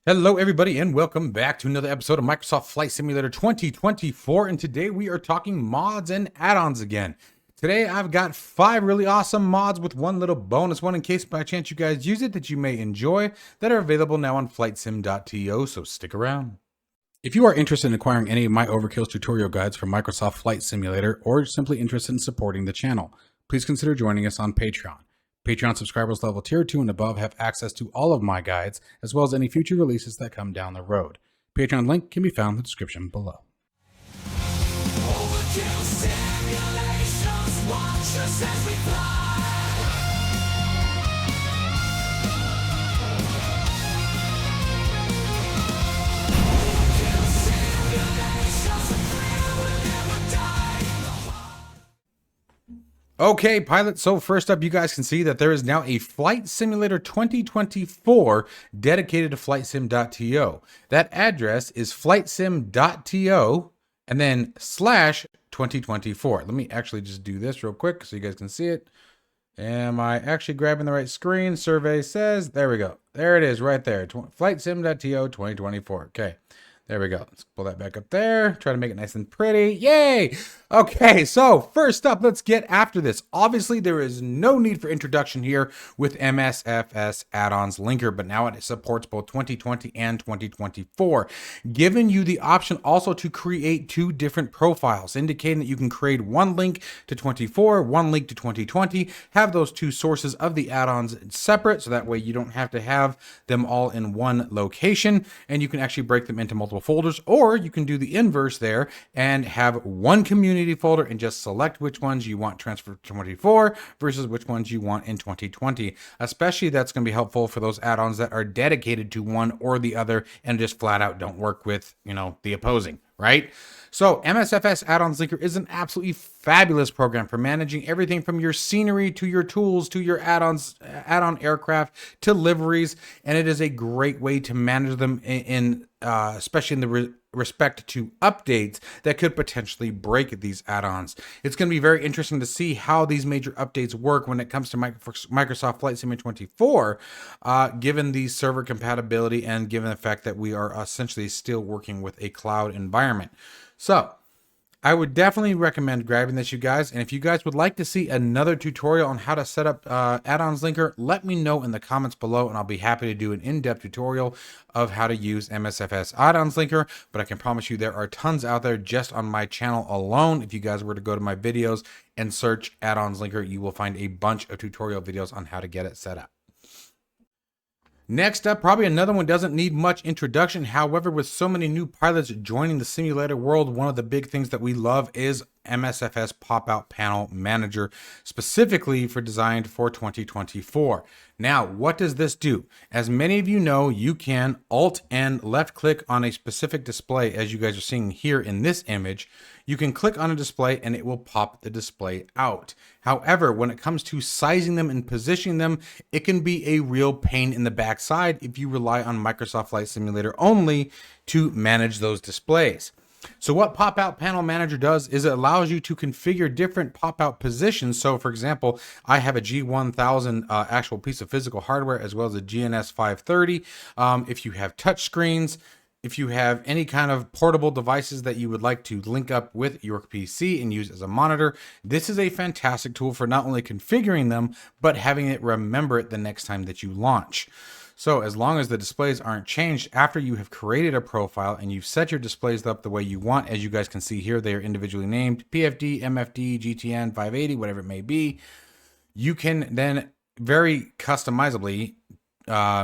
Hello, everybody, and welcome back to another episode of Microsoft Flight Simulator 2024. And today we are talking mods and add-ons again. Today I've got 5 really awesome mods with one little bonus one in case by chance you guys use it that you may enjoy that are available now on Flightsim.to, so stick around. If you are interested in acquiring any of my Overkills tutorial guides from Microsoft Flight Simulator or simply interested in supporting the channel, please consider joining us on Patreon. Patreon subscribers level tier 2 and above have access to all of my guides, as well as any future releases that come down the road. Patreon link can be found in the description below. Overkill simulations, watch us as we fly. Overkill simulations, the thrill will never die. Okay, pilots, so first up, you guys can see that there is now a Flight Simulator 2024 dedicated to Flightsim.to. That address is Flightsim.to and then /2024. Let me actually just do this real quick so you guys can see it. Am I actually grabbing the right screen? Survey says, there we go. There it is right there, Flightsim.to 2024. Okay. There we go. Let's pull that back up there. Try to make it nice and pretty. Yay! Okay, so first up, let's get after this. Obviously, there is no need for introduction here with MSFS Addons Linker, but now it supports both 2020 and 2024, giving you the option also to create 2 different profiles, indicating that you can create one link to 24, one link to 2020, have those 2 sources of the add-ons separate, so that way you don't have to have them all in one location, and you can actually break them into multiple folders, or you can do the inverse there and have one community folder and just select which ones you want transferred to 24 versus which ones you want in 2020. Especially that's going to be helpful for those add-ons that are dedicated to one or the other and just flat out don't work with, the opposing, right? So MSFS Addons Linker is an absolutely fabulous program for managing everything from your scenery to your tools to your add-on aircraft to liveries, and it is a great way to manage them in especially in the respect to updates that could potentially break these add-ons. It's going to be very interesting to see how these major updates work when it comes to Microsoft Flight Simulator 24, given the server compatibility and given the fact that we are essentially still working with a cloud environment. So I would definitely recommend grabbing this, you guys. And if you guys would like to see another tutorial on how to set up Addons Linker, let me know in the comments below, and I'll be happy to do an in-depth tutorial of how to use MSFS Addons Linker. But I can promise you there are tons out there just on my channel alone. If you guys were to go to my videos and search Addons Linker, you will find a bunch of tutorial videos on how to get it set up. Next up, probably another one doesn't need much introduction. However, with so many new pilots joining the simulator world, one of the big things that we love is MSFS Pop-Out Panel Manager, specifically designed for 2024. Now, what does this do? As many of you know, you can Alt and left click on a specific display, as you guys are seeing here in this image. You can click on a display and it will pop the display out. However, when it comes to sizing them and positioning them, it can be a real pain in the backside if you rely on Microsoft Flight Simulator only to manage those displays. So what Pop-Out Panel Manager does is it allows you to configure different pop-out positions. So for example, I have a G1000 actual piece of physical hardware as well as a GNS 530. If you have touch screens, if you have any kind of portable devices that you would like to link up with your PC and use as a monitor, this is a fantastic tool for not only configuring them, but having it remember it the next time that you launch. So as long as the displays aren't changed after you have created a profile and you've set your displays up the way you want, as you guys can see here, they are individually named PFD, MFD, GTN, 580, whatever it may be. You can then very customizably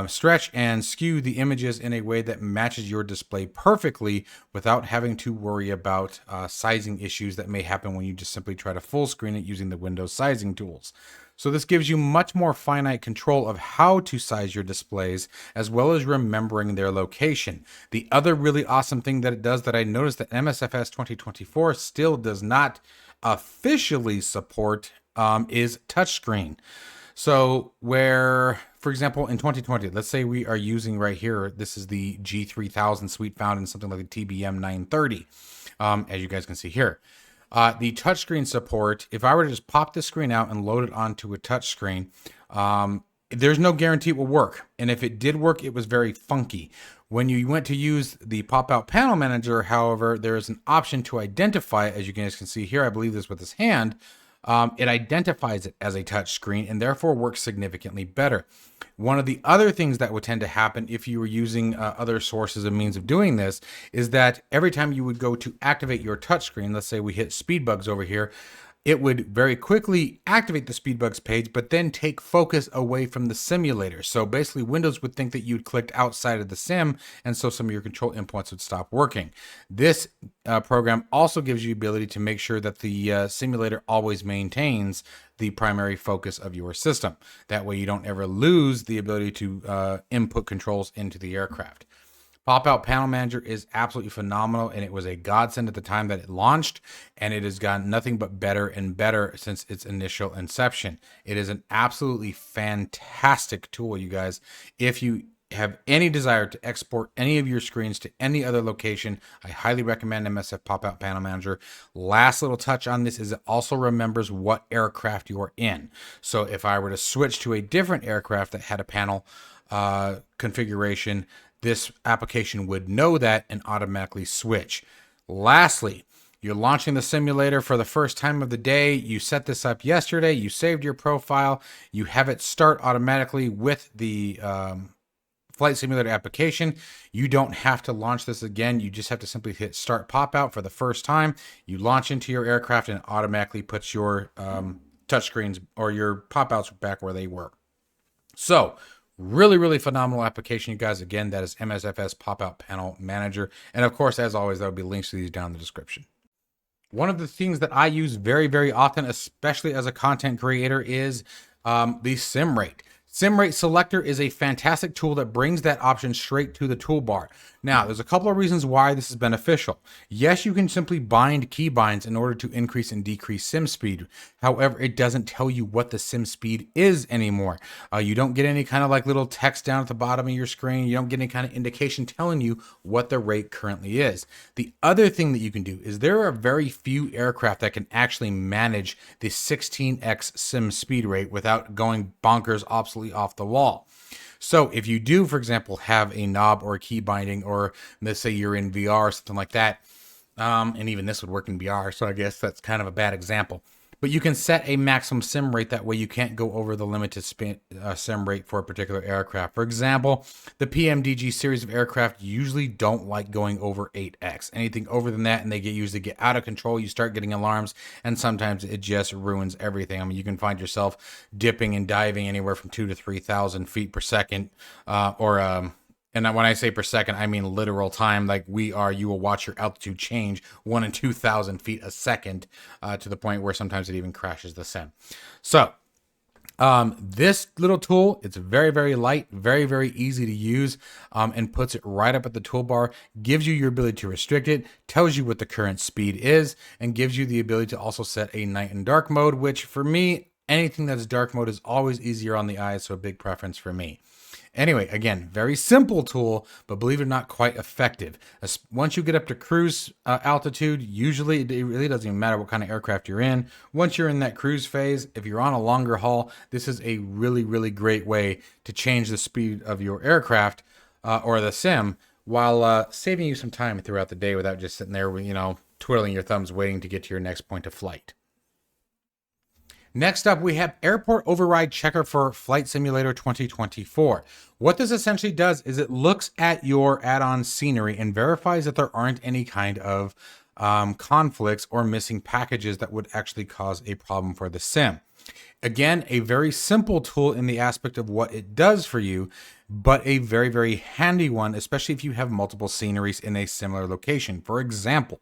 stretch and skew the images in a way that matches your display perfectly without having to worry about sizing issues that may happen when you just simply try to full screen it using the Windows sizing tools. So this gives you much more finite control of how to size your displays, as well as remembering their location. The other really awesome thing that it does that I noticed that MSFS 2024 still does not officially support is touchscreen. So where, for example, in 2020, let's say we are using right here, this is the G3000 suite found in something like a TBM 930, as you guys can see here. The touchscreen support, if I were to just pop the screen out and load it onto a touchscreen, there's no guarantee it will work. And if it did work, it was very funky. When you went to use the pop-out panel manager, however, there is an option to identify it. As you guys can see here, I believe this with his hand. It identifies it as a touch screen and therefore works significantly better. One of the other things that would tend to happen if you were using other sources and means of doing this is that every time you would go to activate your touchscreen, let's say we hit speed bugs over here, it would very quickly activate the speedbugs page, but then take focus away from the simulator. So basically Windows would think that you'd clicked outside of the sim, and so some of your control inputs would stop working. This program also gives you the ability to make sure that the simulator always maintains the primary focus of your system. That way you don't ever lose the ability to input controls into the aircraft. Pop-out Panel Manager is absolutely phenomenal, and it was a godsend at the time that it launched, and it has gotten nothing but better and better since its initial inception. It is an absolutely fantastic tool, you guys. If you have any desire to export any of your screens to any other location, I highly recommend MSF Pop-out Panel Manager. Last little touch on this is it also remembers what aircraft you are in. So if I were to switch to a different aircraft that had a panel configuration, this application would know that and automatically switch. Lastly, you're launching the simulator for the first time of the day. You set this up yesterday. You saved your profile. You have it start automatically with the Flight Simulator application. You don't have to launch this again. You just have to simply hit Start Pop Out for the first time. You launch into your aircraft and it automatically puts your touchscreens or your pop-outs back where they were. So, really phenomenal application, you guys. Again, that is MSFS Pop-out Panel Manager. And of course, as always, there will be links to these down in the description. One of the things that I use very often, especially as a content creator, is the sim rate. Rate Selector is a fantastic tool that brings that option straight to the toolbar. Now, there's a couple of reasons why this is beneficial. Yes, you can simply bind keybinds in order to increase and decrease sim speed. However, it doesn't tell you what the sim speed is anymore. You don't get any kind of like little text down at the bottom of your screen. You don't get any kind of indication telling you what the rate currently is. The other thing that you can do is there are very few aircraft that can actually manage the 16x sim speed rate without going bonkers, obsolete, off the wall. So if you do, for example, have a knob or a key binding, or let's say you're in VR or something like that, and even this would work in VR, so I guess that's kind of a bad example. But you can set a maximum sim rate. That way you can't go over the limited sim rate for a particular aircraft. For example, the PMDG series of aircraft usually don't like going over 8x. Anything over than that, and they usually get out of control. You start getting alarms, and sometimes it just ruins everything. I mean, you can find yourself dipping and diving anywhere from 2,000 to 3,000 feet per second, and when I say per second, I mean literal time. Like you will watch your altitude change 1,000 and 2,000 feet a second, to the point where sometimes it even crashes the sim. So this little tool, it's very light, very easy to use, and puts it right up at the toolbar, gives you your ability to restrict it, tells you what the current speed is, and gives you the ability to also set a night and dark mode, which for me, anything that's dark mode is always easier on the eyes, so a big preference for me. Anyway, again, very simple tool, but believe it or not, quite effective. Once you get up to cruise altitude, usually it really doesn't even matter what kind of aircraft you're in. Once you're in that cruise phase, if you're on a longer haul, this is a really great way to change the speed of your aircraft or the sim while saving you some time throughout the day without just sitting there, twiddling your thumbs waiting to get to your next point of flight. Next up, we have Airport Override Checker for Flight Simulator 2024. What this essentially does is it looks at your add-on scenery and verifies that there aren't any kind of conflicts or missing packages that would actually cause a problem for the sim. Again, a very simple tool in the aspect of what it does for you, but a very handy one, especially if you have multiple sceneries in a similar location. For example,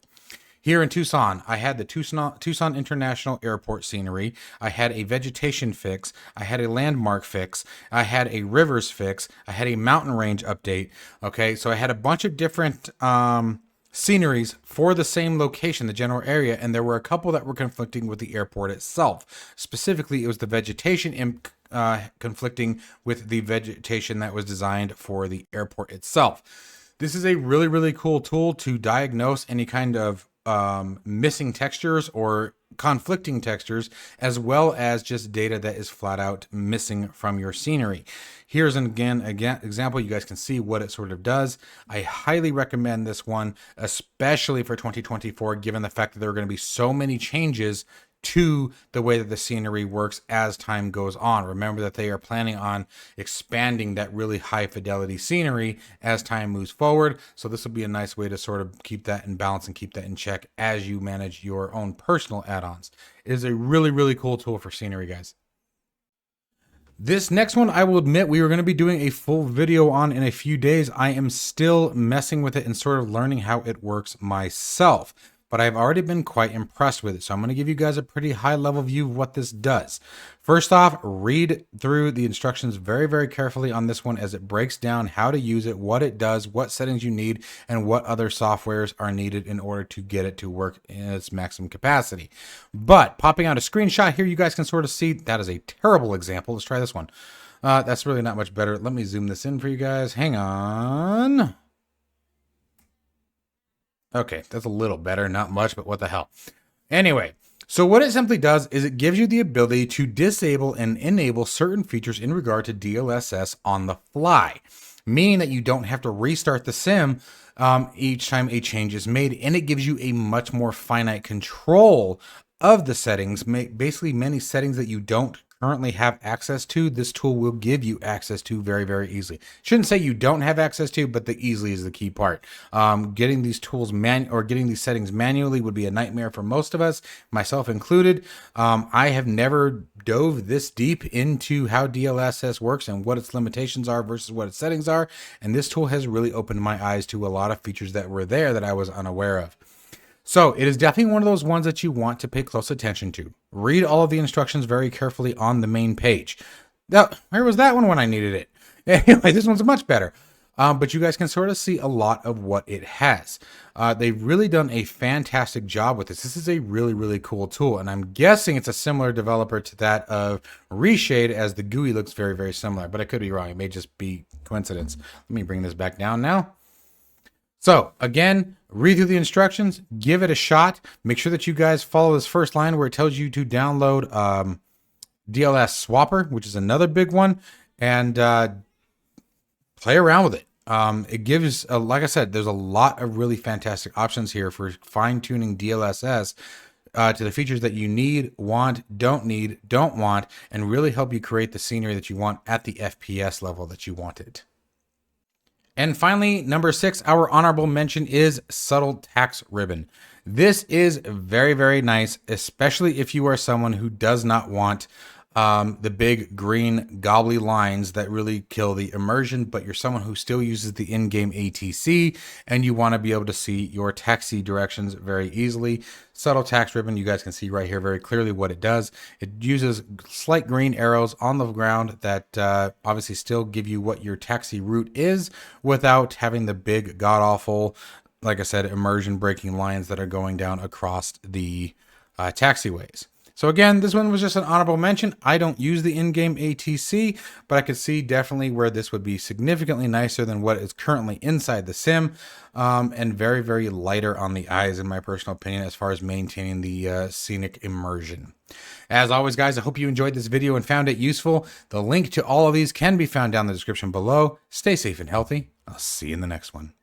here in Tucson, I had the Tucson International Airport scenery. I had a vegetation fix. I had a landmark fix. I had a rivers fix. I had a mountain range update. Okay, so I had a bunch of different sceneries for the same location, the general area, and there were a couple that were conflicting with the airport itself. Specifically, it was the vegetation conflicting with the vegetation that was designed for the airport itself. This is a really cool tool to diagnose any kind of missing textures or conflicting textures, as well as just data that is flat out missing from your scenery. Here's an again example. You guys can see what it sort of does. I highly recommend this one, especially for 2024, given the fact that there are going to be so many changes to the way that the scenery works as time goes on. Remember that they are planning on expanding that really high fidelity scenery as time moves forward. So this will be a nice way to sort of keep that in balance and keep that in check as you manage your own personal add-ons. It is a really, really cool tool for scenery, guys. This next one, I will admit, we were going to be doing a full video on in a few days. I am still messing with it and sort of learning how it works myself, but I've already been quite impressed with it. So I'm going to give you guys a pretty high level view of what this does. First off, read through the instructions very, very carefully on this one as it breaks down how to use it, what it does, what settings you need, and what other softwares are needed in order to get it to work in its maximum capacity. But popping out a screenshot here, you guys can sort of see that is a terrible example. Let's try this one. That's really not much better. Let me zoom this in for you guys. Hang on. Okay, that's a little better, not much, but what the hell. Anyway, so what it simply does is it gives you the ability to disable and enable certain features in regard to DLSS on the fly, meaning that you don't have to restart the sim each time a change is made, and it gives you a much more finite control of the settings. Basically, many settings that you don't currently have access to, this tool will give you access to very, very easily. Shouldn't say you don't have access to, but the easily is the key part. Getting these tools getting these settings manually would be a nightmare for most of us, myself included. I have never dove this deep into how DLSS works and what its limitations are versus what its settings are, and this tool has really opened my eyes to a lot of features that were there that I was unaware of. So it is definitely one of those ones that you want to pay close attention to. Read all of the instructions very carefully on the main page. Now, where was that one when I needed it? Anyway, this one's much better. But you guys can sort of see a lot of what it has. They've really done a fantastic job with this. This is a really, really cool tool. And I'm guessing it's a similar developer to that of Reshade, as the GUI looks very, very similar. But I could be wrong. It may just be coincidence. Let me bring this back down now. So again, read through the instructions, give it a shot. Make sure that you guys follow this first line where it tells you to download DLS Swapper, which is another big one, and play around with it. It gives, like I said, there's a lot of really fantastic options here for fine-tuning DLSS to the features that you need, want, don't want, and really help you create the scenery that you want at the FPS level that you want it. And finally, number 6, our honorable mention is Subtle Tax Ribbon. This is very, very nice, especially if you are someone who does not want the big green gobbly lines that really kill the immersion, but you're someone who still uses the in-game ATC and you want to be able to see your taxi directions very easily. Subtle Tax Ribbon, you guys can see right here very clearly what it does. It uses slight green arrows on the ground that obviously still give you what your taxi route is without having the big god-awful, like I said, immersion breaking lines that are going down across the taxiways. So again, this one was just an honorable mention. I don't use the in-game ATC, but I could see definitely where this would be significantly nicer than what is currently inside the sim, and very, very lighter on the eyes, in my personal opinion, as far as maintaining the scenic immersion. As always, guys, I hope you enjoyed this video and found it useful. The link to all of these can be found down in the description below. Stay safe and healthy. I'll see you in the next one.